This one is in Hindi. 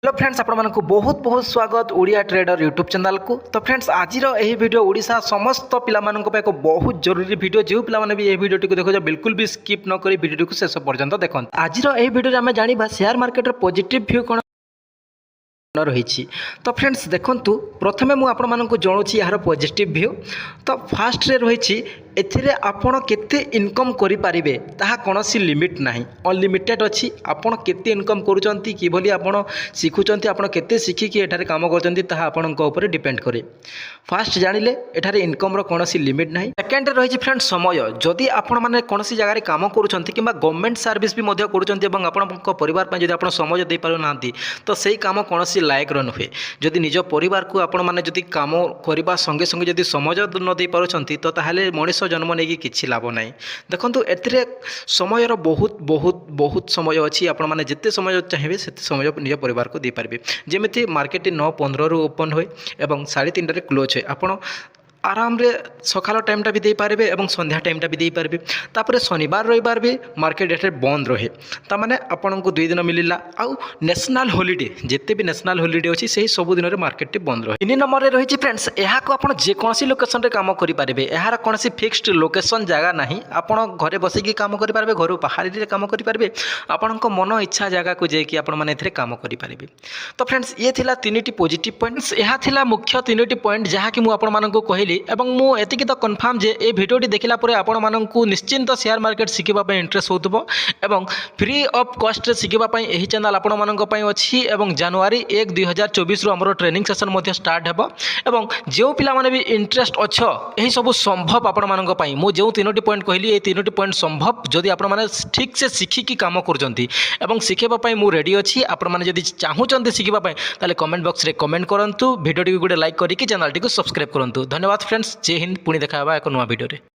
हेलो फ्रेंड्स आपको बहुत बहुत स्वागत ओडिया ट्रेडर यूट्यूब चैनल को। तो फ्रेंड्स आज वीडियो ओडिशा समस्त पिलामानन को एक बहुत जरूरी वीडियो जो पिलामाने भी यह वीडियो देखो बिल्कुल भी स्किप न करी वीडियो को शेष पर्यंत देखो। आज वीडियो आम जाना शेयर मार्केट पॉजिटिव व्यू कौन रही। तो फ्रेंड्स देखंतु प्रथमे मु आपण मानक जणाऊँगी यार पॉजिटिव व्यू। तो फास्ट रे रही एथिरे आपण केते इनकम करि पारिबे ताहा कोनोसी लिमिट नाही, अनलिमिटेड अछि। आपण केते इनकम करूचंती कि भली आपण सिखुचंती, आपण केते सिखि कि एठारे काम करचंती ताहा आपणक ऊपर डिपेंड करे। फास्ट जानिले एठारे इनकम रो कोनोसी लिमिट नाही। सेकंड रही फ्रेंड्स समय, जदि आपण माने कोनोसी जगह रे काम करूचंती किबा गवर्नमेंट सर्विस भी मध्य करूचंती एवं आपणक परिवार पय जदि आपण समय दे पारु नांती तो सेही काम कोनोसी लायक र नुहे। जदि निज परिवार को आपण माने जदि काम करबा संगे संगे जदि समय न दे पारुचंती तो ताहाले मनुष्य जन्म नहीं कि लाभ ना। देखो एथिरे समय बहुत बहुत बहुत समय अच्छी, आपण मैंने जिते समय चाहिए से समय निज परिवार को दे पारे। जमी मार्केट 9:15 ओपन हुए और 3:30 क्लोज हुए, आप आराम रे सकाल टाइमटा भी दे पारे और संध्या टाइमटा भी दे पारे। तापर शनिवार रविवार भी मार्केट एठे बंद रहे, तामाने आपन को 2 दिन मिलला। आउ नेशनल हॉलिडे जिते भी नेशनल हॉलिडे अच्छी से सब दिन में मार्केट बंद रहे। 3 नंबर रे रही फ्रेंड्स, यहाँ को आप जेकोसी लोकेशन रे काम करें, यार कौन फिक्स्ड लोकेशन जगह ना। आप घरे बसिकी काम करेंगे, घर बाहर काम करेंगे, आपण मन इच्छा जगह को जाकि आपने काम करेंगे। तो फ्रेंड्स ये थिला 3टी पॉजिटिव पॉइंट्स, यह थिला मुख्य 3टी पॉइंट जहाँकि मुझे कहली। एवं मु एतिकी तो कन्फर्म जे ए भिडियोटी देखला परे आपण माननकु निश्चिंत शेयर मार्केट शिखिबा पय इंटरेस्ट होतबो एवं फ्री ऑफ कॉस्ट रे शिखिबा पय एही चैनल आपण माननक पय अछि। एवं जनवरी 1 2024 रो हमरो ट्रेनिंग सेशन मध्ये स्टार्ट हेबो। एवं जो पिला माने भी इंटरेस्ट अच्छ एही सब संभव आपण माननक पय मु जो 3टी पॉइंट कहली ए 3टी पॉइंट संभव जदि आपण माने ठीक से शिखिकी काम करजंती एवं शिखेबा पय मु रेडी अछि। आपण माने जदि चाहुचंती शिखिबा पय ताले कमेंट बॉक्स रे कमेंट करंतु, भिडियोटी को गुडे लाइक करिकि चैनल टी को सब्सक्राइब करंतु। धन्यवाद फ्रेंड्स, जय हिंद। पुणी देखा एक नया वीडियो रे।